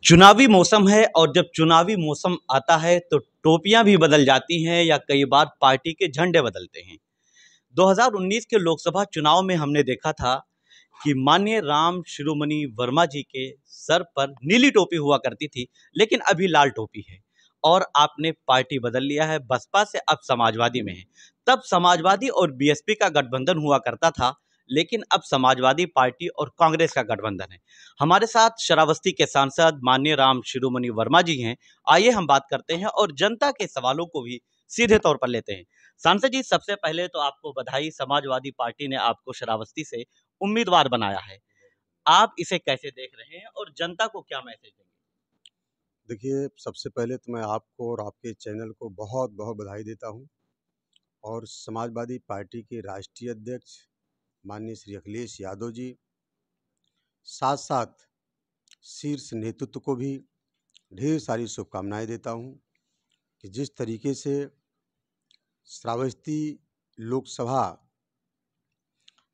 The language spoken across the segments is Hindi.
चुनावी मौसम है और जब चुनावी मौसम आता है तो टोपियां भी बदल जाती हैं या कई बार पार्टी के झंडे बदलते हैं। 2019 के लोकसभा चुनाव में हमने देखा था कि माननीय राम शिरोमणि वर्मा जी के सर पर नीली टोपी हुआ करती थी, लेकिन अभी लाल टोपी है और आपने पार्टी बदल लिया है, बसपा से अब समाजवादी में है। तब समाजवादी और बीएसपी का गठबंधन हुआ करता था, लेकिन अब समाजवादी पार्टी और कांग्रेस का गठबंधन है। हमारे साथ श्रावस्ती के सांसद माननीय राम शिरोमणि वर्मा जी हैं। आइए हम बात करते हैं और जनता के सवालों को भी सीधे तौर पर लेते हैं। सांसद जी, सबसे पहले तो आपको बधाई, समाजवादी पार्टी ने आपको श्रावस्ती से उम्मीदवार बनाया है। आप इसे कैसे देख रहे हैं और जनता को क्या मैसेज देंगे? देखिए, सबसे पहले तो मैं आपको और आपके चैनल को बहुत-बहुत बधाई देता हूँ और समाजवादी पार्टी के राष्ट्रीय अध्यक्ष माननीय श्री अखिलेश यादव जी, साथ-साथ शीर्ष नेतृत्व को भी ढेर सारी शुभकामनाएँ देता हूँ कि जिस तरीके से श्रावस्ती लोकसभा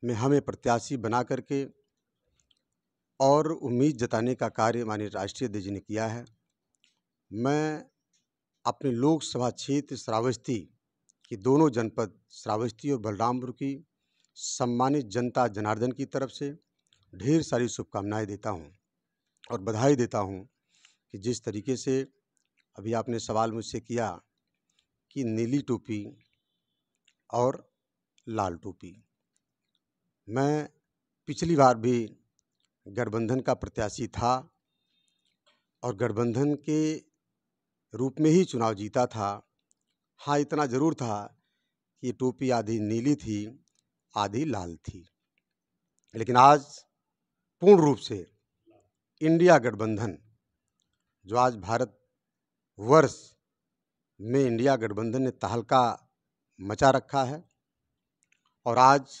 में हमें प्रत्याशी बना कर के और उम्मीद जताने का कार्य माननीय राष्ट्रीय अध्यक्ष जी ने किया है। मैं अपने लोकसभा क्षेत्र श्रावस्ती कि दोनों जनपद श्रावस्ती और बलरामपुर की सम्मानित जनता जनार्दन की तरफ से ढेर सारी शुभकामनाएं देता हूं और बधाई देता हूं कि जिस तरीके से अभी आपने सवाल मुझसे किया कि नीली टोपी और लाल टोपी, मैं पिछली बार भी गठबंधन का प्रत्याशी था और गठबंधन के रूप में ही चुनाव जीता था। हाँ, इतना ज़रूर था कि ये टोपी आधी नीली थी, आधी लाल थी, लेकिन आज पूर्ण रूप से इंडिया गठबंधन जो आज भारत वर्ष में इंडिया गठबंधन ने तहलका मचा रखा है और आज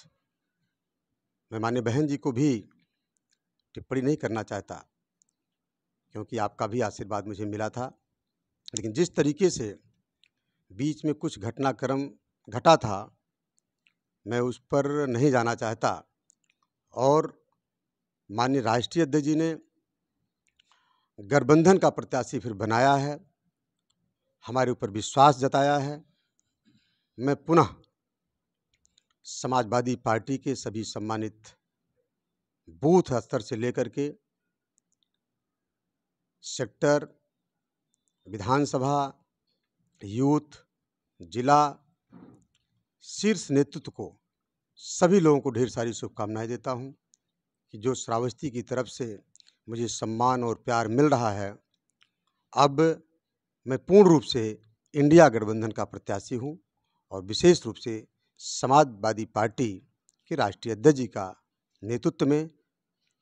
मैं माननीय बहन जी को भी टिप्पणी नहीं करना चाहता क्योंकि आपका भी आशीर्वाद मुझे मिला था, लेकिन जिस तरीके से बीच में कुछ घटनाक्रम घटा था मैं उस पर नहीं जाना चाहता और माननीय राष्ट्रीय अध्यक्ष जी ने गठबंधन का प्रत्याशी फिर बनाया है, हमारे ऊपर विश्वास जताया है। मैं पुनः समाजवादी पार्टी के सभी सम्मानित बूथ स्तर से लेकर के सेक्टर, विधानसभा, यूथ, जिला, शीर्ष नेतृत्व को, सभी लोगों को ढेर सारी शुभकामनाएं देता हूं कि जो श्रावस्ती की तरफ से मुझे सम्मान और प्यार मिल रहा है, अब मैं पूर्ण रूप से इंडिया गठबंधन का प्रत्याशी हूं और विशेष रूप से समाजवादी पार्टी के राष्ट्रीय अध्यक्ष जी का नेतृत्व में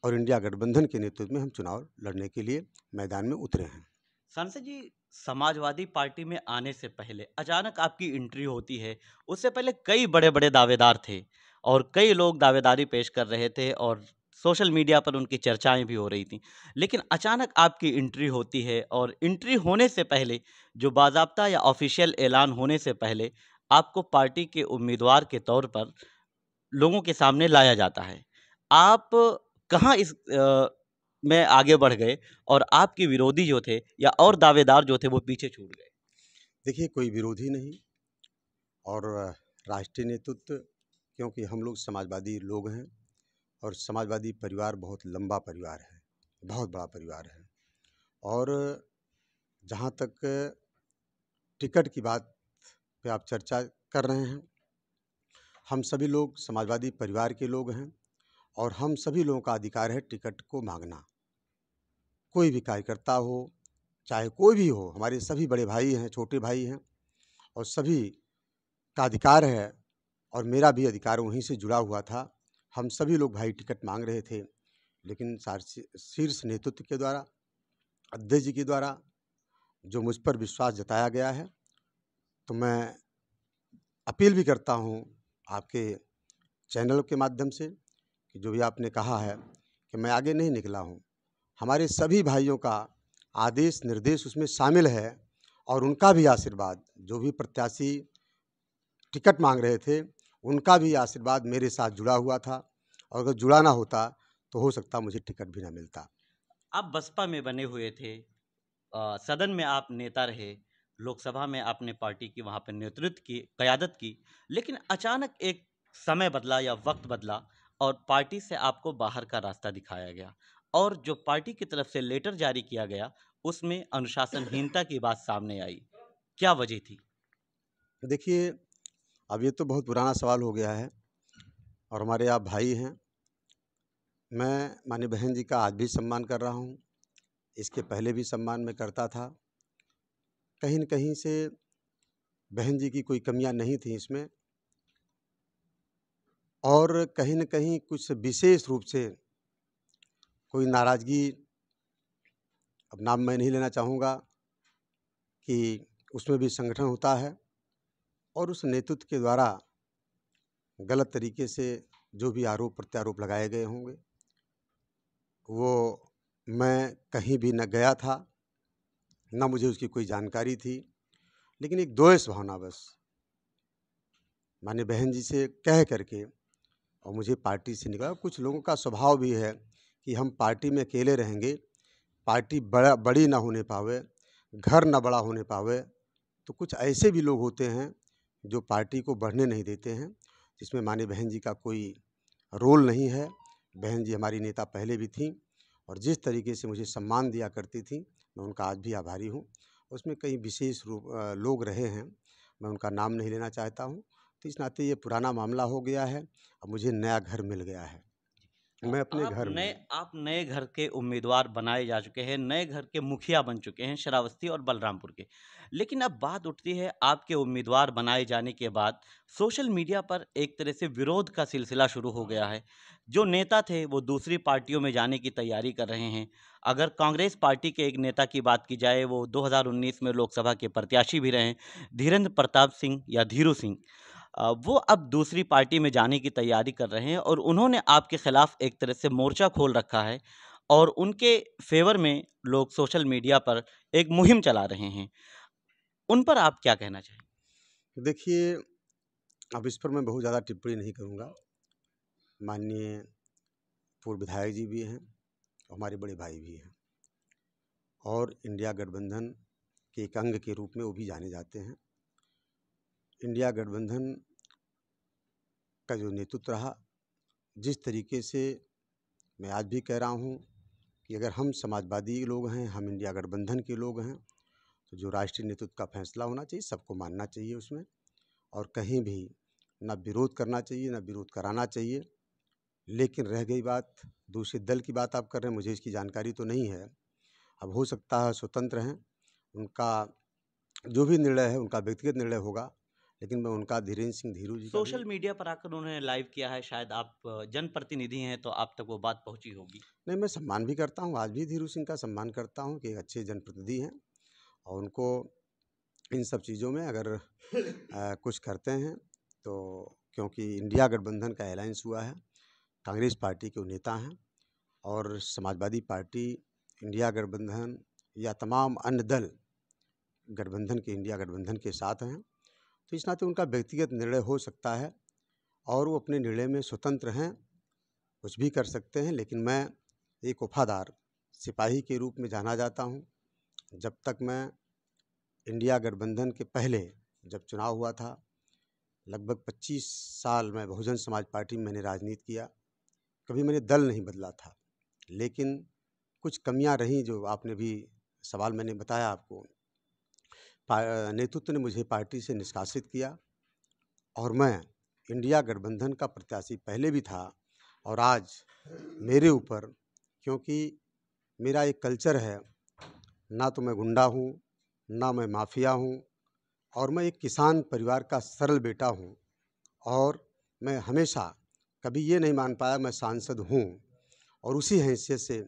और इंडिया गठबंधन के नेतृत्व में हम चुनाव लड़ने के लिए मैदान में उतरे हैं। सांसद जी, समाजवादी पार्टी में आने से पहले अचानक आपकी एंट्री होती है। उससे पहले कई बड़े-बड़े दावेदार थे और कई लोग दावेदारी पेश कर रहे थे और सोशल मीडिया पर उनकी चर्चाएँ भी हो रही थीं। लेकिन अचानक आपकी एंट्री होती है और एंट्री होने से पहले, जो बाज़ाब्ता या ऑफ़िशियल ऐलान होने से पहले, आपको पार्टी के उम्मीदवार के तौर पर लोगों के सामने लाया जाता है। आप कहाँ में आगे बढ़ गए और आपके विरोधी जो थे या और दावेदार जो थे वो पीछे छूट गए? देखिए, कोई विरोधी नहीं और राष्ट्रीय नेतृत्व, क्योंकि हम लोग समाजवादी लोग हैं और समाजवादी परिवार बहुत लंबा परिवार है, बहुत बड़ा परिवार है और जहाँ तक टिकट की बात पे आप चर्चा कर रहे हैं, हम सभी लोग समाजवादी परिवार के लोग हैं और हम सभी लोगों का अधिकार है टिकट को मांगना। कोई भी कार्यकर्ता हो, चाहे कोई भी हो, हमारे सभी बड़े भाई हैं, छोटे भाई हैं और सभी का अधिकार है और मेरा भी अधिकार वहीं से जुड़ा हुआ था। हम सभी लोग भाई टिकट मांग रहे थे, लेकिन शीर्ष नेतृत्व के द्वारा, अध्यक्ष जी के द्वारा जो मुझ पर विश्वास जताया गया है, तो मैं अपील भी करता हूँ आपके चैनल के माध्यम से कि जो भी आपने कहा है कि मैं आगे नहीं निकला हूँ। हमारे सभी भाइयों का आदेश निर्देश उसमें शामिल है और उनका भी आशीर्वाद, जो भी प्रत्याशी टिकट मांग रहे थे, उनका भी आशीर्वाद मेरे साथ जुड़ा हुआ था और अगर जुड़ा ना होता तो हो सकता मुझे टिकट भी ना मिलता। आप बसपा में बने हुए थे, सदन में आप नेता रहे, लोकसभा में आपने पार्टी की वहाँ पे नेतृत्व की, क़यादत की, लेकिन अचानक एक समय बदला या वक्त बदला और पार्टी से आपको बाहर का रास्ता दिखाया गया और जो पार्टी की तरफ से लेटर जारी किया गया उसमें अनुशासनहीनता की बात सामने आई। क्या वजह थी? देखिए, अब ये तो बहुत पुराना सवाल हो गया है और हमारे आप भाई हैं। मैं माननीय बहन जी का आज भी सम्मान कर रहा हूँ, इसके पहले भी सम्मान मैं करता था। कहीं न कहीं से बहन जी की कोई कमियाँ नहीं थी इसमें और कहीं न कहीं कुछ विशेष रूप से कोई नाराज़गी, अब नाम मैं नहीं लेना चाहूँगा, कि उसमें भी संगठन होता है और उस नेतृत्व के द्वारा गलत तरीके से जो भी आरोप प्रत्यारोप लगाए गए होंगे, वो मैं कहीं भी न गया था, ना मुझे उसकी कोई जानकारी थी। लेकिन एक द्वेष भावना बस माननीय बहन जी से कह कर के और मुझे पार्टी से निकाला। कुछ लोगों का स्वभाव भी है कि हम पार्टी में अकेले रहेंगे, पार्टी बड़ी ना होने पावे, घर ना बड़ा होने पावे, तो कुछ ऐसे भी लोग होते हैं जो पार्टी को बढ़ने नहीं देते हैं, जिसमें माननीय बहन जी का कोई रोल नहीं है। बहन जी हमारी नेता पहले भी थीं और जिस तरीके से मुझे सम्मान दिया करती थीं, मैं उनका आज भी आभारी हूँ। उसमें कई विशेष लोग रहे हैं, मैं उनका नाम नहीं लेना चाहता हूँ। तो इस नाते ये पुराना मामला हो गया है, अब मुझे नया घर मिल गया है। मैं अपने घर में हूँ। आप नए घर के उम्मीदवार बनाए जा चुके हैं, नए घर के मुखिया बन चुके हैं श्रावस्ती और बलरामपुर के। लेकिन अब बात उठती है आपके उम्मीदवार बनाए जाने के बाद सोशल मीडिया पर एक तरह से विरोध का सिलसिला शुरू हो गया है। जो नेता थे वो दूसरी पार्टियों में जाने की तैयारी कर रहे हैं। अगर कांग्रेस पार्टी के एक नेता की बात की जाए, वो 2019 में लोकसभा के प्रत्याशी भी रहे, धीरेन्द्र प्रताप सिंह या धीरू सिंह। वो अब दूसरी पार्टी में जाने की तैयारी कर रहे हैं और उन्होंने आपके खिलाफ एक तरह से मोर्चा खोल रखा है और उनके फेवर में लोग सोशल मीडिया पर एक मुहिम चला रहे हैं। उन पर आप क्या कहना चाहेंगे? देखिए, अब इस पर मैं बहुत ज़्यादा टिप्पणी नहीं करूँगा। माननीय पूर्व विधायक जी भी हैं और हमारे बड़े भाई भी हैं और इंडिया गठबंधन के एक अंग के रूप में वो भी जाने जाते हैं। इंडिया गठबंधन का जो नेतृत्व रहा, जिस तरीके से मैं आज भी कह रहा हूँ कि अगर हम समाजवादी लोग हैं, हम इंडिया गठबंधन के लोग हैं, तो जो राष्ट्रीय नेतृत्व का फैसला होना चाहिए, सबको मानना चाहिए उसमें और कहीं भी ना विरोध करना चाहिए, ना विरोध कराना चाहिए। लेकिन रह गई बात दूसरे दल की बात आप कर रहे हैं, मुझे इसकी जानकारी तो नहीं है। अब हो सकता है स्वतंत्र हैं, उनका जो भी निर्णय है उनका व्यक्तिगत निर्णय होगा, लेकिन मैं उनका धीरेन्द्र सिंह धीरू जी का भी सोशल मीडिया पर आकर उन्होंने लाइव किया है, शायद आप जनप्रतिनिधि हैं तो आप तक वो बात पहुंची होगी। नहीं, मैं सम्मान भी करता हूँ, आज भी धीरू सिंह का सम्मान करता हूँ कि एक अच्छे जनप्रतिनिधि हैं और उनको इन सब चीज़ों में अगर कुछ करते हैं तो क्योंकि इंडिया गठबंधन का अलायंस हुआ है, कांग्रेस पार्टी के वो नेता हैं और समाजवादी पार्टी, इंडिया गठबंधन या तमाम अन्य दल गठबंधन के इंडिया गठबंधन के साथ हैं। तो इस नाते उनका व्यक्तिगत निर्णय हो सकता है और वो अपने निर्णय में स्वतंत्र हैं, कुछ भी कर सकते हैं। लेकिन मैं एक वफादार सिपाही के रूप में जाना जाता हूँ। जब तक मैं इंडिया गठबंधन के पहले जब चुनाव हुआ था, लगभग 25 साल मैं बहुजन समाज पार्टी में मैंने राजनीति किया, कभी मैंने दल नहीं बदला था। लेकिन कुछ कमियां रहीं जो आपने भी सवाल मैंने बताया आपको, नेतृत्व ने मुझे पार्टी से निष्कासित किया और मैं इंडिया गठबंधन का प्रत्याशी पहले भी था और आज मेरे ऊपर, क्योंकि मेरा एक कल्चर है, ना तो मैं गुंडा हूँ, ना मैं माफिया हूँ और मैं एक किसान परिवार का सरल बेटा हूँ और मैं हमेशा कभी ये नहीं मान पाया मैं सांसद हूँ और उसी हैसियत से,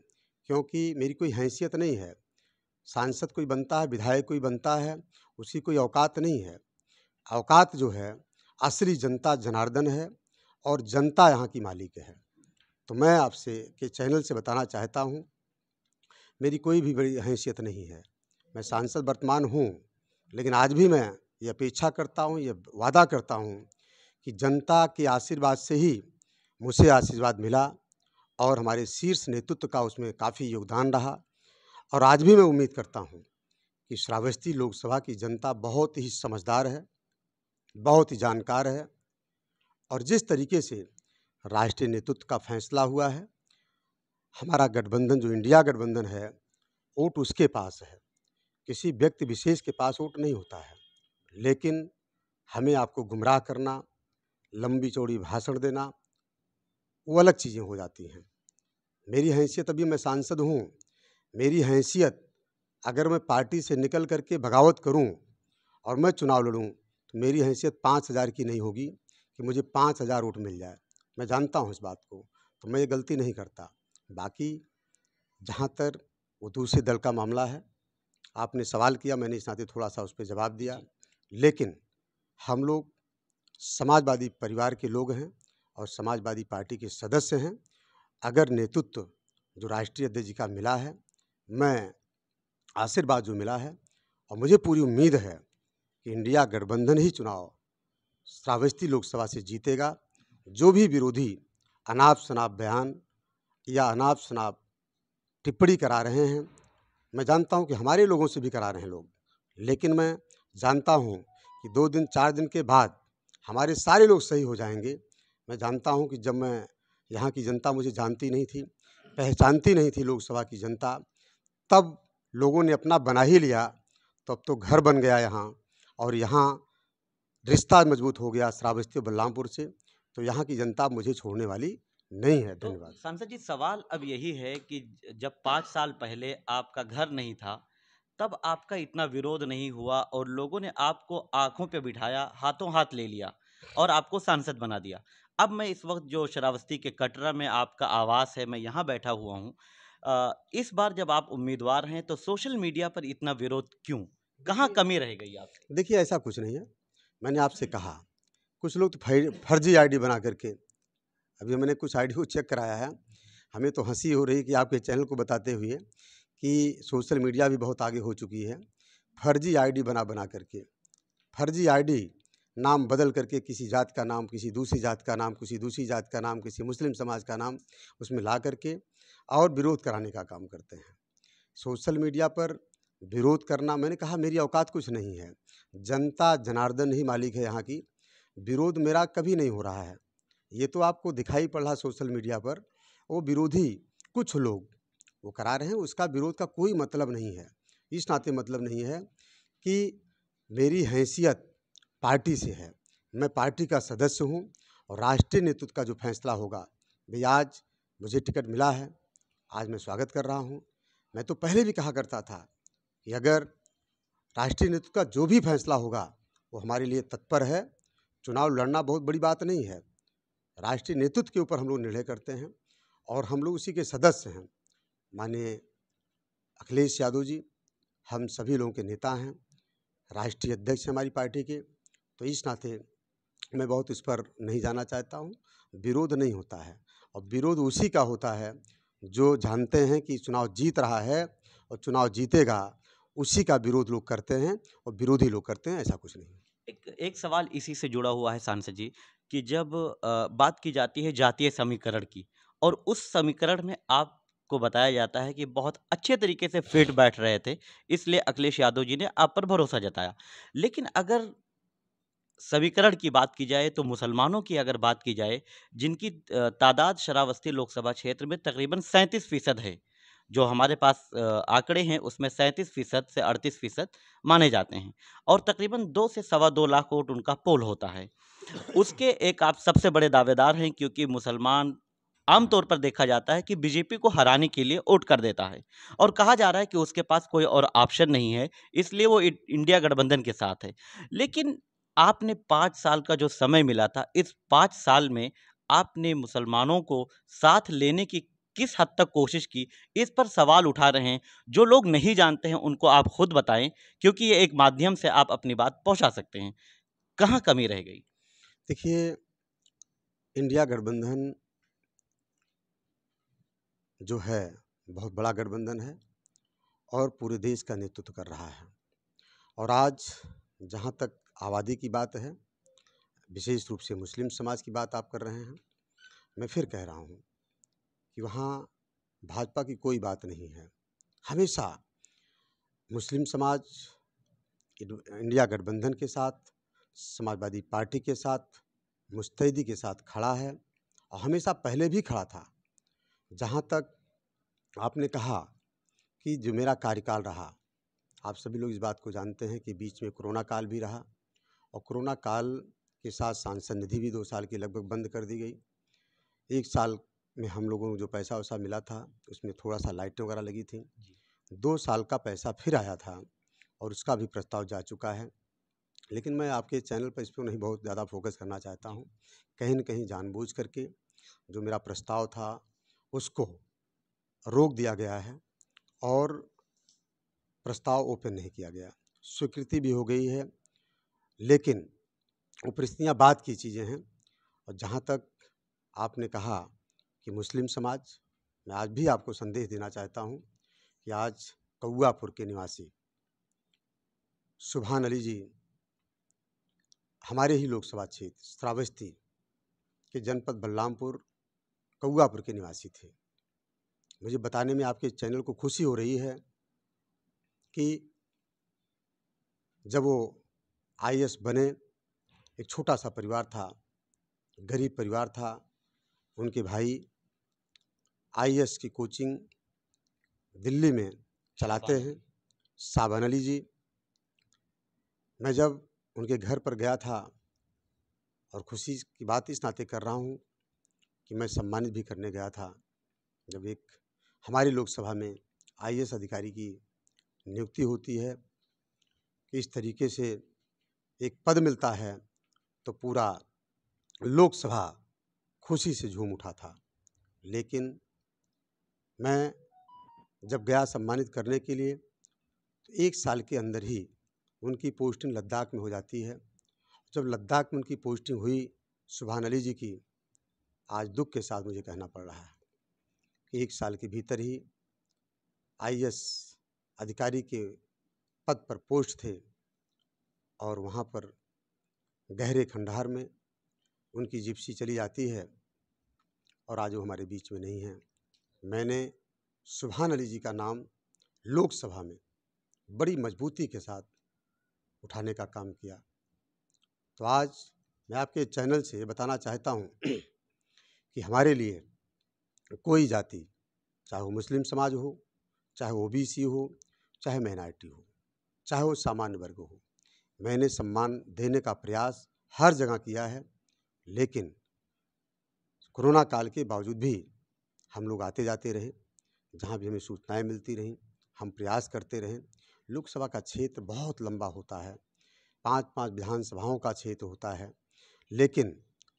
क्योंकि मेरी कोई हैसियत नहीं है, सांसद कोई बनता है, विधायक कोई बनता है, उसकी कोई औकात नहीं है। औकात जो है असली जनता जनार्दन है और जनता यहाँ की मालिक है। तो मैं आपसे के चैनल से बताना चाहता हूँ, मेरी कोई भी बड़ी हैसियत नहीं है। मैं सांसद वर्तमान हूँ, लेकिन आज भी मैं ये अपेक्षा करता हूँ, ये वादा करता हूँ कि जनता के आशीर्वाद से ही मुझे आशीर्वाद मिला और हमारे शीर्ष नेतृत्व का उसमें काफ़ी योगदान रहा। और आज भी मैं उम्मीद करता हूँ कि श्रावस्ती लोकसभा की जनता बहुत ही समझदार है, बहुत ही जानकार है, और जिस तरीके से राष्ट्रीय नेतृत्व का फैसला हुआ है, हमारा गठबंधन जो इंडिया गठबंधन है, वोट उसके पास है, किसी व्यक्ति विशेष के पास वोट नहीं होता है। लेकिन हमें आपको गुमराह करना, लंबी चौड़ी भाषण देना, वो अलग चीज़ें हो जाती हैं। मेरी हैसियत, अभी मैं सांसद हूँ, मेरी हैसियत अगर मैं पार्टी से निकल करके बगावत करूँ और मैं चुनाव लड़ूँ, तो मेरी हैसियत 5,000 की नहीं होगी कि मुझे 5,000 वोट मिल जाए। मैं जानता हूँ इस बात को, तो मैं ये गलती नहीं करता। बाकी जहाँ तक वो दूसरे दल का मामला है, आपने सवाल किया, मैंने इस नाते थोड़ा-सा उस पे जवाब दिया। लेकिन हम लोग समाजवादी परिवार के लोग हैं और समाजवादी पार्टी के सदस्य हैं। अगर नेतृत्व जो राष्ट्रीय अध्यक्ष जी का मिला है, मैं आशीर्वाद जो मिला है, और मुझे पूरी उम्मीद है कि इंडिया गठबंधन ही चुनाव श्रावस्ती लोकसभा से जीतेगा। जो भी विरोधी अनाप-शनाप बयान या अनाप-शनाप टिप्पणी करा रहे हैं, मैं जानता हूं कि हमारे लोगों से भी करा रहे हैं लोग, लेकिन मैं जानता हूं कि 2 दिन 4 दिन के बाद हमारे सारे लोग सही हो जाएंगे। मैं जानता हूं कि जब मैं यहाँ की जनता मुझे जानती नहीं थी, पहचानती नहीं थी लोकसभा की जनता, तब लोगों ने अपना बना ही लिया, तो अब तो घर बन गया यहाँ, और यहाँ रिश्ता मजबूत हो गया श्रावस्ती और बलरामपुर से, तो यहाँ की जनता मुझे छोड़ने वाली नहीं है। तो धन्यवाद। सांसद जी, सवाल अब यही है कि जब 5 साल पहले आपका घर नहीं था, तब आपका इतना विरोध नहीं हुआ और लोगों ने आपको आंखों पे बिठाया, हाथों हाथ ले लिया और आपको सांसद बना दिया। अब मैं इस वक्त जो श्रावस्ती के कटरा में आपका आवास है, मैं यहाँ बैठा हुआ हूँ। इस बार जब आप उम्मीदवार हैं, तो सोशल मीडिया पर इतना विरोध क्यों? कहाँ कमी रह गई आपकी? देखिए, ऐसा कुछ नहीं है। मैंने आपसे कहा, कुछ लोग तो फर्जी आईडी बना करके, अभी मैंने कुछ आईडी को चेक कराया है, हमें तो हंसी हो रही कि आपके चैनल को बताते हुए कि सोशल मीडिया भी बहुत आगे हो चुकी है। फर्जी आईडी बना बना करके, फर्जी आईडी, नाम बदल करके किसी जात का नाम, किसी दूसरी जात का नाम, किसी दूसरी जात का नाम, किसी मुस्लिम समाज का नाम उसमें ला करके और विरोध कराने का काम करते हैं। सोशल मीडिया पर विरोध करना, मैंने कहा मेरी औकात कुछ नहीं है। जनता जनार्दन ही मालिक है यहाँ की। विरोध मेरा कभी नहीं हो रहा है। ये तो आपको दिखाई पड़ रहा सोशल मीडिया पर, वो विरोधी कुछ लोग वो करा रहे हैं, उसका विरोध का कोई मतलब नहीं है। इस नाते मतलब नहीं है कि मेरी हैसियत पार्टी से है। मैं पार्टी का सदस्य हूँ और राष्ट्रीय नेतृत्व का जो फैसला होगा, भई आज मुझे टिकट मिला है, आज मैं स्वागत कर रहा हूँ। मैं तो पहले भी कहा करता था कि अगर राष्ट्रीय नेतृत्व का जो भी फैसला होगा, वो हमारे लिए तत्पर है। चुनाव लड़ना बहुत बड़ी बात नहीं है। राष्ट्रीय नेतृत्व के ऊपर हम लोग निर्णय करते हैं और हम लोग उसी के सदस्य हैं। माननीय अखिलेश यादव जी हम सभी लोगों के नेता हैं, राष्ट्रीय अध्यक्ष हैं हमारी पार्टी के, तो इस नाते मैं बहुत इस पर नहीं जाना चाहता हूँ। विरोध नहीं होता है, और विरोध उसी का होता है जो जानते हैं कि चुनाव जीत रहा है और चुनाव जीतेगा, उसी का विरोध लोग करते हैं और विरोधी लोग करते हैं, ऐसा कुछ नहीं। एक एक सवाल इसी से जुड़ा हुआ है सांसद जी, कि जब बात की जाती है जातीय समीकरण की, और उस समीकरण में आपको बताया जाता है कि बहुत अच्छे तरीके से फिट बैठ रहे थे, इसलिए अखिलेश यादव जी ने आप पर भरोसा जताया। लेकिन अगर समीकरण की बात की जाए, तो मुसलमानों की अगर बात की जाए, जिनकी तादाद श्रावस्ती लोकसभा क्षेत्र में तकरीबन 37% है, जो हमारे पास आंकड़े हैं, उसमें 37% से 38% माने जाते हैं, और तकरीबन 2 से सवा 2 लाख वोट उनका पोल होता है। उसके एक आप सबसे बड़े दावेदार हैं, क्योंकि मुसलमान आमतौर पर देखा जाता है कि बीजेपी को हराने के लिए वोट कर देता है, और कहा जा रहा है कि उसके पास कोई और ऑप्शन नहीं है, इसलिए वो इंडिया गठबंधन के साथ है। लेकिन आपने 5 साल का जो समय मिला था, इस 5 साल में आपने मुसलमानों को साथ लेने की किस हद तक कोशिश की? इस पर सवाल उठा रहे हैं। जो लोग नहीं जानते हैं, उनको आप खुद बताएं, क्योंकि ये एक माध्यम से आप अपनी बात पहुंचा सकते हैं। कहाँ कमी रह गई? देखिए, इंडिया गठबंधन जो है बहुत बड़ा गठबंधन है और पूरे देश का नेतृत्व कर रहा है। और आज जहाँ तक आबादी की बात है, विशेष रूप से मुस्लिम समाज की बात आप कर रहे हैं, मैं फिर कह रहा हूँ कि वहाँ भाजपा की कोई बात नहीं है। हमेशा मुस्लिम समाज इंडिया गठबंधन के साथ, समाजवादी पार्टी के साथ, मुस्तैदी के साथ खड़ा है और हमेशा पहले भी खड़ा था। जहाँ तक आपने कहा कि जो मेरा कार्यकाल रहा, आप सभी लोग इस बात को जानते हैं कि बीच में कोरोना काल भी रहा और कोरोना काल के साथ सांसद निधि भी 2 साल की लगभग बंद कर दी गई। 1 साल में हम लोगों को जो पैसा-वैसा मिला था, उसमें थोड़ा-सा लाइटें वगैरह लगी थी। 2 साल का पैसा फिर आया था और उसका भी प्रस्ताव जा चुका है। लेकिन मैं आपके चैनल पर इस पर नहीं बहुत ज़्यादा फोकस करना चाहता हूँ। कहीं न कहीं जानबूझ करके जो मेरा प्रस्ताव था, उसको रोक दिया गया है और प्रस्ताव ओपन नहीं किया गया। स्वीकृति भी हो गई है, लेकिन वो परिस्थितियाँ बाद की चीज़ें हैं। और जहाँ तक आपने कहा कि मुस्लिम समाज, मैं आज भी आपको संदेश देना चाहता हूँ कि आज कौआपुर के निवासी सुभान अली जी हमारे ही लोकसभा क्षेत्र श्रावस्ती के जनपद बलरामपुर कौआपुर के निवासी थे। मुझे बताने में आपके चैनल को खुशी हो रही है कि जब वो आईएएस बने, एक छोटा-सा परिवार था, गरीब परिवार था। उनके भाई आईएएस की कोचिंग दिल्ली में चलाते हैं, शाबान अली जी। मैं जब उनके घर पर गया था और खुशी की बात इस नाते कर रहा हूँ कि मैं सम्मानित भी करने गया था। जब एक हमारी लोकसभा में आईएएस अधिकारी की नियुक्ति होती है, कि इस तरीके से एक पद मिलता है, तो पूरा लोकसभा खुशी से झूम उठा था। लेकिन मैं जब गया सम्मानित करने के लिए, तो 1 साल के अंदर ही उनकी पोस्टिंग लद्दाख में हो जाती है। जब लद्दाख में उनकी पोस्टिंग हुई सुभान अली जी की, आज दुःख के साथ मुझे कहना पड़ रहा है कि 1 साल के भीतर ही आईएएस अधिकारी के पद पर पोस्ट थे और वहाँ पर गहरे खंडहर में उनकी जिप्सी चली जाती है और आज वो हमारे बीच में नहीं हैं। मैंने सुभान अली जी का नाम लोकसभा में बड़ी मजबूती के साथ उठाने का काम किया। तो आज मैं आपके चैनल से बताना चाहता हूँ कि हमारे लिए कोई जाति, चाहे वो मुस्लिम समाज हो, चाहे वो ओबीसी हो, चाहे माइनॉरिटी हो, चाहे वो सामान्य वर्ग हो, मैंने सम्मान देने का प्रयास हर जगह किया है। लेकिन कोरोना काल के बावजूद भी हम लोग आते जाते रहे, जहाँ भी हमें सूचनाएं मिलती रहीं, हम प्रयास करते रहें। लोकसभा का क्षेत्र बहुत लंबा होता है, 5-5 विधानसभाओं का क्षेत्र होता है, लेकिन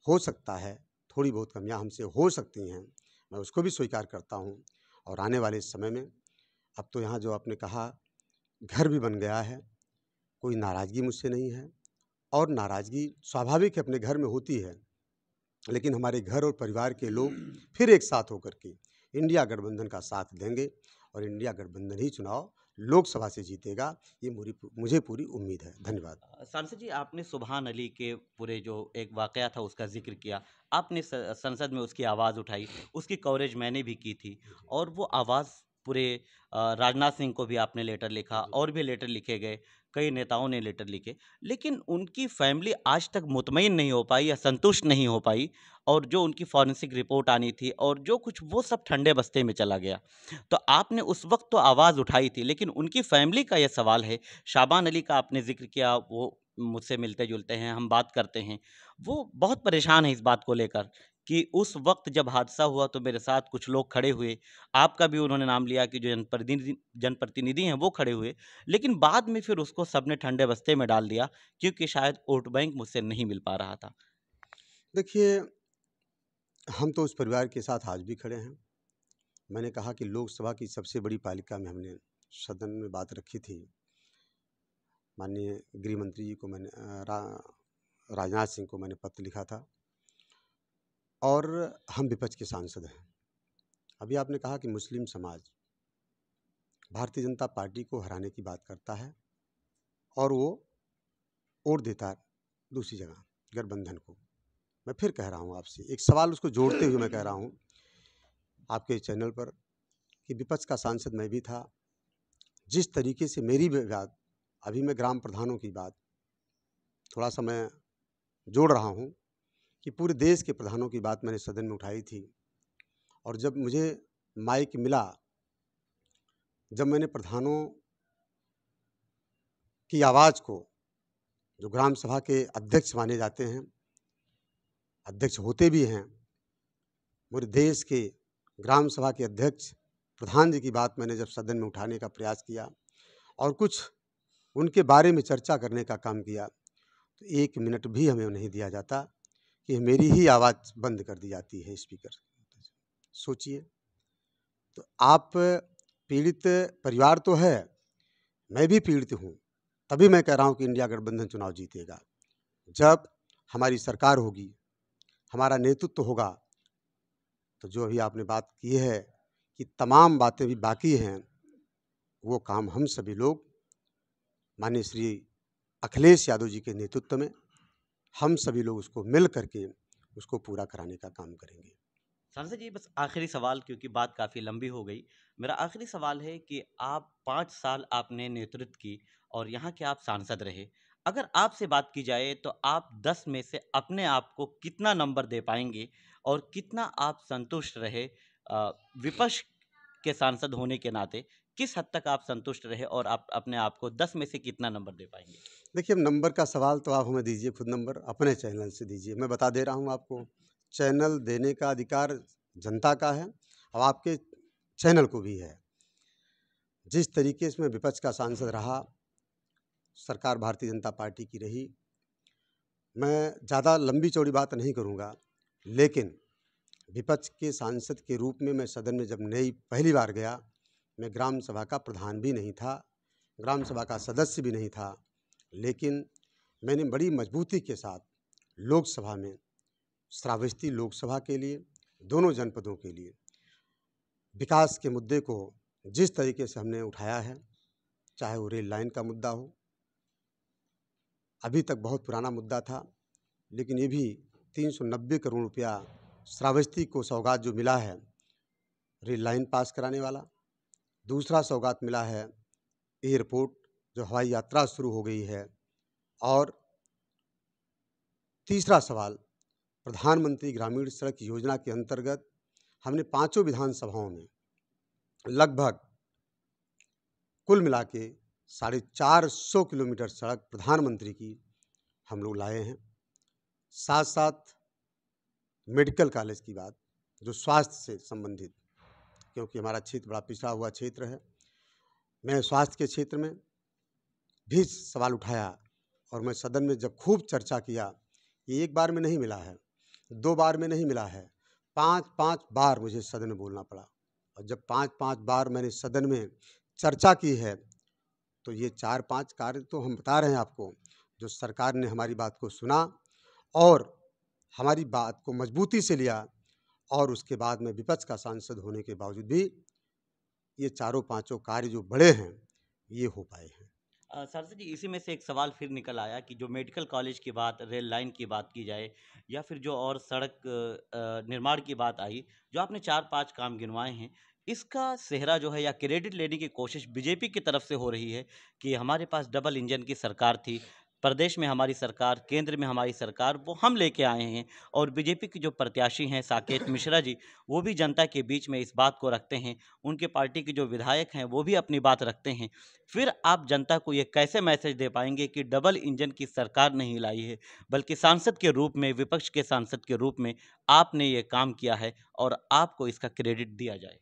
हो सकता है थोड़ी बहुत कमियां हमसे हो सकती हैं, मैं उसको भी स्वीकार करता हूं। और आने वाले समय में अब तो यहाँ जो आपने कहा घर भी बन गया है, कोई नाराज़गी मुझसे नहीं है और नाराज़गी स्वाभाविक है, अपने घर में होती है। लेकिन हमारे घर और परिवार के लोग फिर एक साथ होकर के इंडिया गठबंधन का साथ देंगे और इंडिया गठबंधन ही चुनाव लोकसभा से जीतेगा, ये मुझे पूरी उम्मीद है। धन्यवाद। सांसद जी, आपने सुभान अली के पूरे जो एक वाकया था उसका जिक्र किया, आपने संसद में उसकी आवाज़ उठाई, उसकी कवरेज मैंने भी की थी और वो आवाज़ पूरे राजनाथ सिंह को भी आपने लेटर लिखा और भी लेटर लिखे गए, कई नेताओं ने लेटर लिखे, लेकिन उनकी फैमिली आज तक मुतमईन नहीं हो पाई या संतुष्ट नहीं हो पाई और जो उनकी फॉरेंसिक रिपोर्ट आनी थी और जो कुछ वो सब ठंडे बस्ते में चला गया। तो आपने उस वक्त तो आवाज़ उठाई थी, लेकिन उनकी फैमिली का यह सवाल है। शाबान अली का आपने जिक्र किया, वो मुझसे मिलते-जुलते हैं, हम बात करते हैं। वो बहुत परेशान हैं इस बात को लेकर कि उस वक़्त जब हादसा हुआ तो मेरे साथ कुछ लोग खड़े हुए, आपका भी उन्होंने नाम लिया कि जो जनप्रतिनिधि हैं वो खड़े हुए, लेकिन बाद में फिर उसको सबने ठंडे बस्ते में डाल दिया क्योंकि शायद वोट बैंक मुझसे नहीं मिल पा रहा था। देखिए, हम तो उस परिवार के साथ आज भी खड़े हैं। मैंने कहा कि लोकसभा की सबसे बड़ी पालिका में हमने सदन में बात रखी थी। माननीय गृह मंत्री जी को मैंने राजनाथ सिंह को मैंने पत्र लिखा था और हम विपक्ष के सांसद हैं। अभी आपने कहा कि मुस्लिम समाज भारतीय जनता पार्टी को हराने की बात करता है और वो वोट देता है दूसरी जगह गठबंधन को। मैं फिर कह रहा हूँ आपसे, एक सवाल उसको जोड़ते हुए मैं कह रहा हूँ आपके चैनल पर कि विपक्ष का सांसद मैं भी था। जिस तरीके से मेरी भी बात, अभी मैं ग्राम प्रधानों की बात थोड़ा सा मैं जोड़ रहा हूँ कि पूरे देश के प्रधानों की बात मैंने सदन में उठाई थी। और जब मुझे माइक मिला, जब मैंने प्रधानों की आवाज़ को, जो ग्राम सभा के अध्यक्ष माने जाते हैं, अध्यक्ष होते भी हैं, पूरे देश के ग्राम सभा के अध्यक्ष प्रधान जी की बात मैंने जब सदन में उठाने का प्रयास किया और कुछ उनके बारे में चर्चा करने का काम किया, तो 1 मिनट भी हमें नहीं दिया जाता कि मेरी ही आवाज़ बंद कर दी जाती है स्पीकर। सोचिए, तो आप पीड़ित परिवार तो है, मैं भी पीड़ित हूँ, तभी मैं कह रहा हूँ कि इंडिया गठबंधन चुनाव जीतेगा। जब हमारी सरकार होगी, हमारा नेतृत्व होगा, तो जो अभी आपने बात की है कि तमाम बातें भी बाकी हैं, वो काम हम सभी लोग माननीय श्री अखिलेश यादव जी के नेतृत्व में हम सभी लोग उसको मिल करके उसको पूरा कराने का काम करेंगे। सांसद जी, बस आखिरी सवाल, क्योंकि बात काफ़ी लंबी हो गई। मेरा आखिरी सवाल है कि आप 5 साल आपने नेतृत्व की और यहाँ के आप सांसद रहे। अगर आपसे बात की जाए तो आप 10 में से अपने आप को कितना नंबर दे पाएँगे और कितना आप संतुष्ट रहे विपक्ष के सांसद होने के नाते? किस हद तक आप संतुष्ट रहे और आप अपने आप को 10 में से कितना नंबर दे पाएँगे? देखिए, अब नंबर का सवाल तो आप हमें दीजिए, खुद नंबर अपने चैनल से दीजिए। मैं बता दे रहा हूँ आपको, चैनल देने का अधिकार जनता का है और आपके चैनल को भी है। जिस तरीके से मैं विपक्ष का सांसद रहा, सरकार भारतीय जनता पार्टी की रही, मैं ज़्यादा लंबी चौड़ी बात नहीं करूँगा, लेकिन विपक्ष के सांसद के रूप में मैं सदन में जब पहली बार गया, मैं ग्राम सभा का प्रधान भी नहीं था, ग्राम सभा का सदस्य भी नहीं था, लेकिन मैंने बड़ी मजबूती के साथ लोकसभा में, श्रावस्ती लोकसभा के लिए, दोनों जनपदों के लिए विकास के मुद्दे को जिस तरीके से हमने उठाया है, चाहे वो रेल लाइन का मुद्दा हो, अभी तक बहुत पुराना मुद्दा था, लेकिन ये भी 390 करोड़ रुपया श्रावस्ती को सौगात जो मिला है रेल लाइन पास कराने वाला, दूसरा सौगात मिला है एयरपोर्ट, जो हवाई यात्रा शुरू हो गई है, और तीसरा सवाल प्रधानमंत्री ग्रामीण सड़क योजना के अंतर्गत हमने 5 विधानसभाओं में लगभग कुल मिला के 450 किलोमीटर सड़क प्रधानमंत्री की हम लोग लाए हैं। साथ साथ मेडिकल कॉलेज की बात, जो स्वास्थ्य से संबंधित, क्योंकि हमारा क्षेत्र बड़ा पिछड़ा हुआ क्षेत्र है, मैं स्वास्थ्य के क्षेत्र में भी सवाल उठाया और मैं सदन में जब खूब चर्चा किया, ये एक बार में नहीं मिला है, 2 बार में नहीं मिला है, 5-5 बार मुझे सदन में बोलना पड़ा। और जब 5-5 बार मैंने सदन में चर्चा की है, तो ये 4-5 कार्य तो हम बता रहे हैं आपको, जो सरकार ने हमारी बात को सुना और हमारी बात को मजबूती से लिया, और उसके बाद में विपक्ष का सांसद होने के बावजूद भी ये चारों पांचों कार्य जो बड़े हैं, ये हो पाए हैं। सांसद जी, इसी में से एक सवाल फिर निकल आया कि जो मेडिकल कॉलेज की बात, रेल लाइन की बात की जाए, या फिर जो और सड़क निर्माण की बात आई, जो आपने 4-5 काम गिनवाए हैं, इसका सेहरा जो है या क्रेडिट लेने की कोशिश बीजेपी की तरफ से हो रही है कि हमारे पास डबल इंजन की सरकार थी, प्रदेश में हमारी सरकार, केंद्र में हमारी सरकार, वो हम लेके आए हैं। और बीजेपी के जो प्रत्याशी हैं साकेत मिश्रा जी, वो भी जनता के बीच में इस बात को रखते हैं, उनके पार्टी के जो विधायक हैं वो भी अपनी बात रखते हैं। फिर आप जनता को ये कैसे मैसेज दे पाएंगे कि डबल इंजन की सरकार नहीं लाई है, बल्कि सांसद के रूप में, विपक्ष के सांसद के रूप में आपने ये काम किया है और आपको इसका क्रेडिट दिया जाए?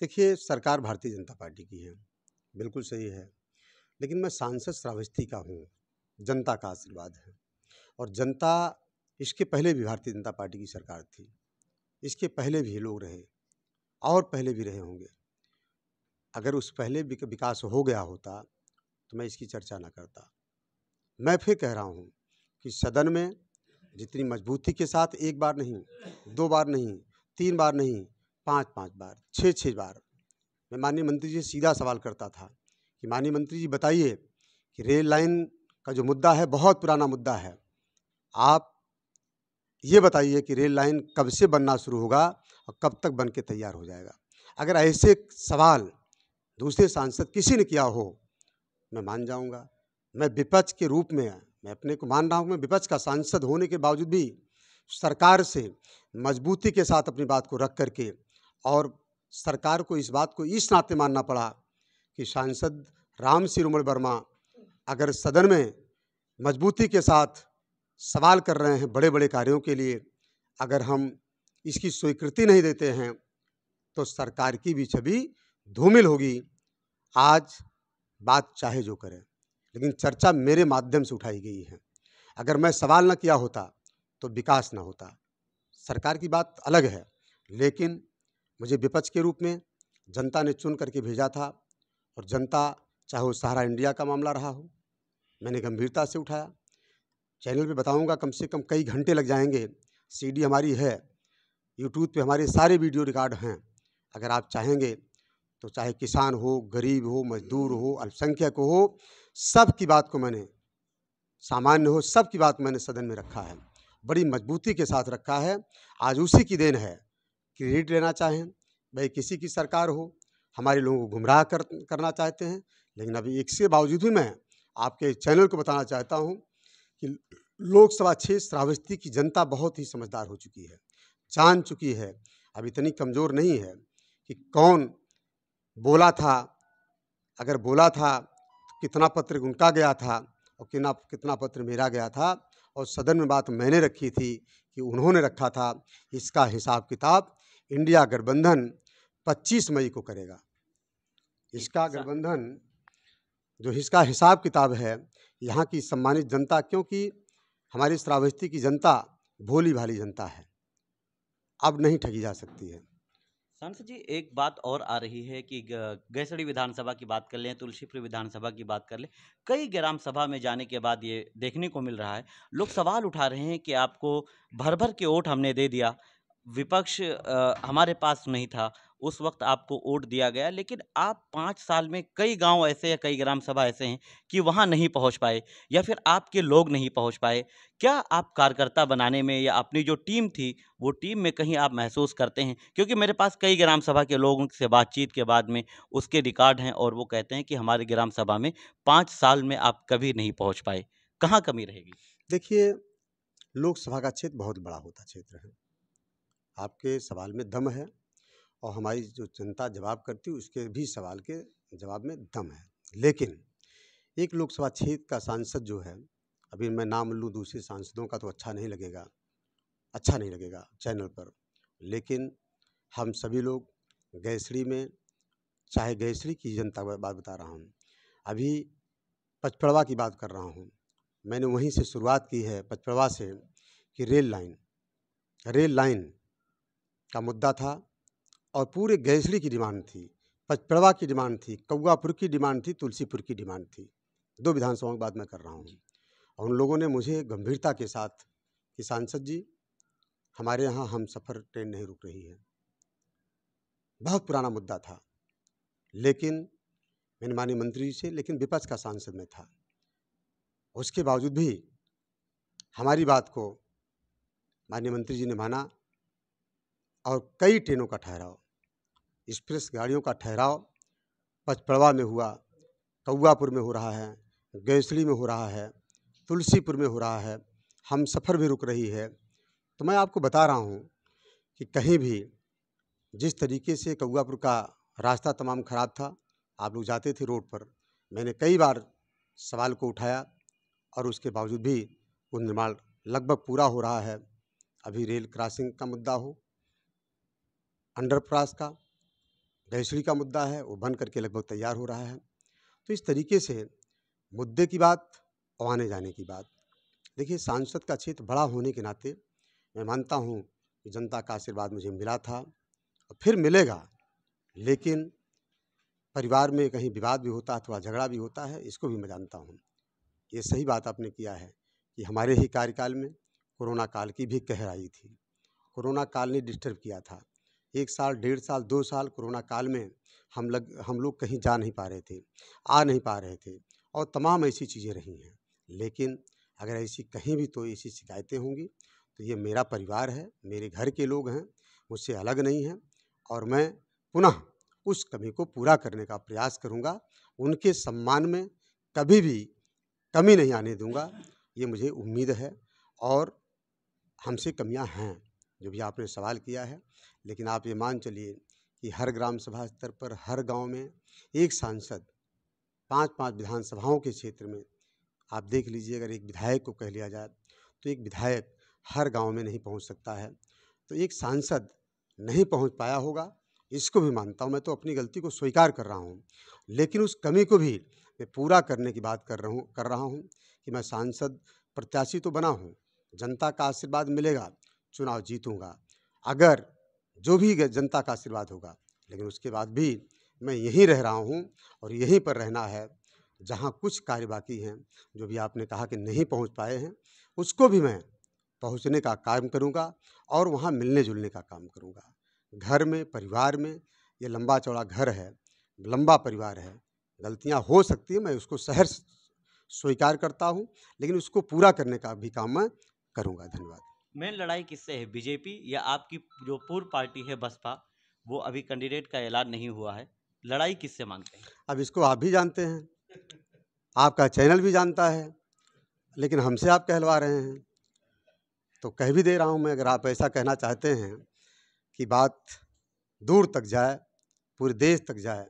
देखिए, सरकार भारतीय जनता पार्टी की है, बिल्कुल सही है, लेकिन मैं सांसद श्रावस्ती का हूँ, जनता का आशीर्वाद है। और जनता, इसके पहले भी भारतीय जनता पार्टी की सरकार थी, इसके पहले भी लोग रहे और पहले भी रहे होंगे। अगर उस पहले विकास हो गया होता तो मैं इसकी चर्चा ना करता। मैं फिर कह रहा हूँ कि सदन में जितनी मजबूती के साथ, 1 बार नहीं, 2 बार नहीं, 3 बार नहीं, 5-5 बार, 6-6 बार मैं माननीय मंत्री जी से सीधा सवाल करता था कि माननीय मंत्री जी बताइए कि रेल लाइन का जो मुद्दा है बहुत पुराना मुद्दा है, आप ये बताइए कि रेल लाइन कब से बनना शुरू होगा और कब तक बन के तैयार हो जाएगा। अगर ऐसे सवाल दूसरे सांसद किसी ने किया हो, मैं मान जाऊंगा। मैं विपक्ष के रूप में, मैं अपने को मान रहा हूँ, मैं विपक्ष का सांसद होने के बावजूद भी सरकार से मजबूती के साथ अपनी बात को रख करके, और सरकार को इस बात को इस नाते मानना पड़ा कि सांसद राम शिरोमणि वर्मा अगर सदन में मजबूती के साथ सवाल कर रहे हैं बड़े बड़े कार्यों के लिए, अगर हम इसकी स्वीकृति नहीं देते हैं तो सरकार की भी छवि धूमिल होगी। आज बात चाहे जो करे, लेकिन चर्चा मेरे माध्यम से उठाई गई है। अगर मैं सवाल न किया होता तो विकास न होता। सरकार की बात अलग है, लेकिन मुझे विपक्ष के रूप में जनता ने चुन करके भेजा था, और जनता, चाहे वो सहारा इंडिया का मामला रहा हो, मैंने गंभीरता से उठाया। चैनल पे बताऊंगा, कम से कम कई घंटे लग जाएंगे। सीडी हमारी है, यूट्यूब पे हमारे सारे वीडियो रिकॉर्ड हैं। अगर आप चाहेंगे तो चाहे किसान हो, गरीब हो, मजदूर हो, अल्पसंख्यक हो, सब की बात को मैंने, सामान्य हो, सब की बात मैंने सदन में रखा है, बड़ी मजबूती के साथ रखा है। आज उसी की देन है। क्रेडिट लेना चाहें, भाई किसी की सरकार हो, हमारे लोगों को गुमराह करना चाहते हैं, लेकिन अभी इसके बावजूद भी मैं आपके चैनल को बताना चाहता हूं कि लोकसभा क्षेत्र श्रावस्ती की जनता बहुत ही समझदार हो चुकी है, जान चुकी है। अब इतनी कमज़ोर नहीं है कि कौन बोला था, अगर बोला था तो कितना पत्र उनका गया था और कितना पत्र मेरा गया था, और सदन में बात मैंने रखी थी कि उन्होंने रखा था। इसका हिसाब किताब इंडिया गठबंधन 25 मई को करेगा। इसका गठबंधन जो इसका हिसाब किताब है, यहाँ की सम्मानित जनता, क्योंकि हमारी श्रावस्ती की जनता भोली भाली जनता है, अब नहीं ठगी जा सकती है। सांसद जी, एक बात और आ रही है कि गैसड़ी विधानसभा की बात कर लें, तुलसीपुर विधानसभा की बात कर लें, कई ग्राम सभा में जाने के बाद ये देखने को मिल रहा है, लोग सवाल उठा रहे हैं कि आपको भर भर के वोट हमने दे दिया, विपक्ष हमारे पास नहीं था, उस वक्त आपको वोट दिया गया, लेकिन आप 5 साल में कई गांव ऐसे या कई ग्राम सभा ऐसे हैं कि वहां नहीं पहुंच पाए, या फिर आपके लोग नहीं पहुंच पाए। क्या आप कार्यकर्ता बनाने में या अपनी जो टीम थी, वो टीम में कहीं आप महसूस करते हैं? क्योंकि मेरे पास कई ग्राम सभा के लोगों से बातचीत के बाद में उसके रिकॉर्ड हैं, और वो कहते हैं कि हमारी ग्राम सभा में 5 साल में आप कभी नहीं पहुंच पाए। कहाँ कमी रहेगी? देखिए, लोकसभा का क्षेत्र बहुत बड़ा होता क्षेत्र है, आपके सवाल में दम है, और हमारी जो जनता जवाब करती है उसके भी सवाल के जवाब में दम है। लेकिन एक लोकसभा क्षेत्र का सांसद जो है, अभी मैं नाम लूँ दूसरे सांसदों का तो अच्छा नहीं लगेगा चैनल पर, लेकिन हम सभी लोग गैसड़ी में, चाहे गैसड़ी की जनता की बात बता रहा हूँ, अभी पचपड़वा की बात कर रहा हूँ। मैंने वहीं से शुरुआत की है, पचपड़वा से, कि रेल लाइन का मुद्दा था, और पूरे गैसड़ी की डिमांड थी, पचपड़वा की डिमांड थी, कौआपुर की डिमांड थी, तुलसीपुर की डिमांड थी। 2 विधानसभाओं की बात मैं कर रहा हूँ। और उन लोगों ने मुझे गंभीरता के साथ कि सांसद जी, हमारे यहाँ हमसफ़र ट्रेन नहीं रुक रही है। बहुत पुराना मुद्दा था, लेकिन मैंने माननीय मंत्री जी से, लेकिन विपक्ष का सांसद मैं था, उसके बावजूद भी हमारी बात को माननीय मंत्री जी ने माना, और कई ट्रेनों का ठहराव, एक्सप्रेस गाड़ियों का ठहराव पचपड़वा में हुआ, कौआपुर में हो रहा है, गैसड़ी में हो रहा है, तुलसीपुर में हो रहा है, हमसफ़र भी रुक रही है। तो मैं आपको बता रहा हूँ कि कहीं भी जिस तरीके से कौआपुर का रास्ता तमाम ख़राब था, आप लोग जाते थे रोड पर, मैंने कई बार सवाल को उठाया, और उसके बावजूद भी वो निर्माण लगभग पूरा हो रहा है। अभी रेल क्रॉसिंग का मुद्दा हो, अंडरपास का, गैसड़ी का मुद्दा है, वो बन करके लगभग तैयार हो रहा है। तो इस तरीके से मुद्दे की बात और आने जाने की बात, देखिए, सांसद का क्षेत्र बड़ा होने के नाते मैं मानता हूँ कि जनता का आशीर्वाद मुझे मिला था और फिर मिलेगा, लेकिन परिवार में कहीं विवाद भी होता है, थोड़ा झगड़ा भी होता है, इसको भी मैं जानता हूँ। ये सही बात आपने किया है कि हमारे ही कार्यकाल में कोरोना काल की भी कहर आई थी। कोरोना काल ने डिस्टर्ब किया था। 1 साल, 1.5 साल, 2 साल कोरोना काल में हम लोग कहीं जा नहीं पा रहे थे, आ नहीं पा रहे थे, और तमाम ऐसी चीज़ें रही हैं। लेकिन अगर ऐसी कहीं भी तो ऐसी शिकायतें होंगी तो ये मेरा परिवार है, मेरे घर के लोग हैं, मुझसे अलग नहीं हैं और मैं पुनः उस कमी को पूरा करने का प्रयास करूँगा। उनके सम्मान में कभी भी कमी नहीं आने दूँगा, ये मुझे उम्मीद है। और हमसे कमियां हैं, जो भी आपने सवाल किया है, लेकिन आप ये मान चलिए कि हर ग्राम सभा स्तर पर, हर गांव में एक सांसद 5-5 विधानसभाओं के क्षेत्र में, आप देख लीजिए, अगर एक विधायक को कह लिया जाए तो एक विधायक हर गांव में नहीं पहुंच सकता है, तो एक सांसद नहीं पहुंच पाया होगा, इसको भी मानता हूं। मैं तो अपनी गलती को स्वीकार कर रहा हूं, लेकिन उस कमी को भी मैं पूरा करने की बात कर रहा हूं कि मैं सांसद प्रत्याशी तो बना हूं, जनता का आशीर्वाद मिलेगा, चुनाव जीतूंगा, अगर जो भी जनता का आशीर्वाद होगा। लेकिन उसके बाद भी मैं यहीं रह रहा हूं और यहीं पर रहना है। जहां कुछ कार्य बाकी हैं, जो भी आपने कहा कि नहीं पहुंच पाए हैं, उसको भी मैं पहुंचने का काम करूंगा और वहां मिलने जुलने का काम करूंगा। घर में, परिवार में, ये लंबा चौड़ा घर है, लंबा परिवार है, गलतियां हो सकती है, मैं उसको सहर्ष स्वीकार करता हूं, लेकिन उसको पूरा करने का भी काम मैं करूंगा। धन्यवाद। मेन लड़ाई किससे है, बीजेपी या आपकी जो पूर्व पार्टी है बसपा, वो अभी कैंडिडेट का ऐलान नहीं हुआ है, लड़ाई किससे मानते हैं? अब इसको आप भी जानते हैं, आपका चैनल भी जानता है, लेकिन हमसे आप कहलवा रहे हैं, तो कह भी दे रहा हूं मैं। अगर आप ऐसा कहना चाहते हैं कि बात दूर तक जाए, पूरे देश तक जाए,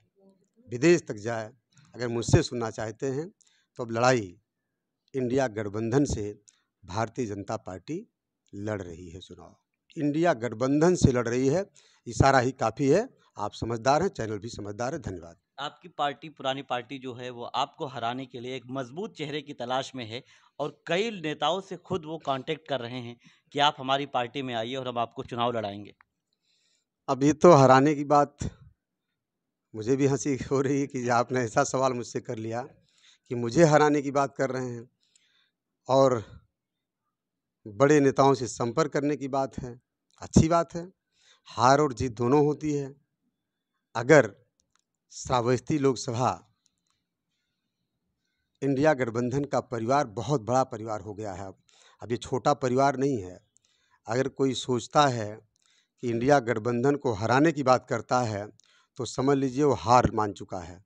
विदेश तक जाए, अगर मुझसे सुनना चाहते हैं, तो अब लड़ाई इंडिया गठबंधन से भारतीय जनता पार्टी लड़ रही है चुनाव। इंडिया गठबंधन से लड़ रही है, इशारा ही काफ़ी है। आप समझदार हैं, चैनल भी समझदार है। धन्यवाद। आपकी पार्टी, पुरानी पार्टी जो है, वो आपको हराने के लिए एक मजबूत चेहरे की तलाश में है और कई नेताओं से खुद वो कांटेक्ट कर रहे हैं कि आप हमारी पार्टी में आइए और हम आपको चुनाव लड़ाएंगे। अब ये तो हराने की बात, मुझे भी हंसी हो रही है कि आपने ऐसा सवाल मुझसे कर लिया कि मुझे हराने की बात कर रहे हैं, और बड़े नेताओं से संपर्क करने की बात है। अच्छी बात है, हार और जीत दोनों होती है। अगर श्रावस्ती लोकसभा इंडिया गठबंधन का परिवार बहुत बड़ा परिवार हो गया है, अब ये छोटा परिवार नहीं है। अगर कोई सोचता है कि इंडिया गठबंधन को हराने की बात करता है, तो समझ लीजिए वो हार मान चुका है।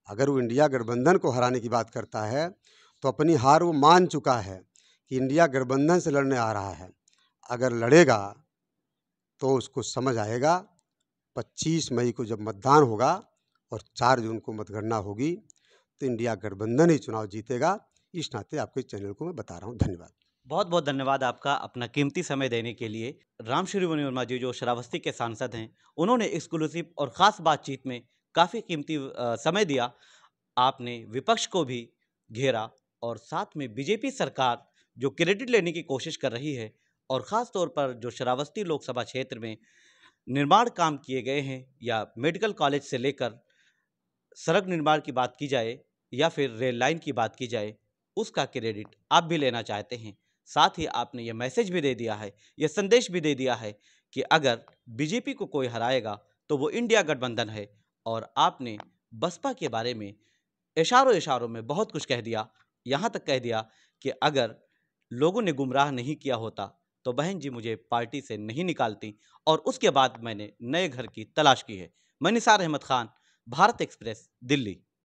अगर वो इंडिया गठबंधन को हराने की बात करता है, तो अपनी हार वो मान चुका है कि इंडिया गठबंधन से लड़ने आ रहा है। अगर लड़ेगा तो उसको समझ आएगा 25 मई को जब मतदान होगा और 4 जून को मतगणना होगी, तो इंडिया गठबंधन ही चुनाव जीतेगा। इस नाते आपके चैनल को मैं बता रहा हूँ। धन्यवाद। बहुत बहुत धन्यवाद आपका अपना कीमती समय देने के लिए। रामश्री वर्मा जी जो श्रावस्ती के सांसद हैं, उन्होंने एक्सक्लूसिव और ख़ास बातचीत में काफ़ी कीमती समय दिया। आपने विपक्ष को भी घेरा और साथ में बीजेपी सरकार जो क्रेडिट लेने की कोशिश कर रही है, और ख़ास तौर पर जो श्रावस्ती लोकसभा क्षेत्र में निर्माण काम किए गए हैं, या मेडिकल कॉलेज से लेकर सड़क निर्माण की बात की जाए या फिर रेल लाइन की बात की जाए, उसका क्रेडिट आप भी लेना चाहते हैं। साथ ही आपने ये मैसेज भी दे दिया है, ये संदेश भी दे दिया है कि अगर बीजेपी को कोई हराएगा तो वो इंडिया गठबंधन है। और आपने बसपा के बारे में इशारों इशारों में बहुत कुछ कह दिया, यहाँ तक कह दिया कि अगर लोगों ने गुमराह नहीं किया होता तो बहन जी मुझे पार्टी से नहीं निकालती, और उसके बाद मैंने नए घर की तलाश की है। मैं निसार अहमद खान, भारत एक्सप्रेस, दिल्ली।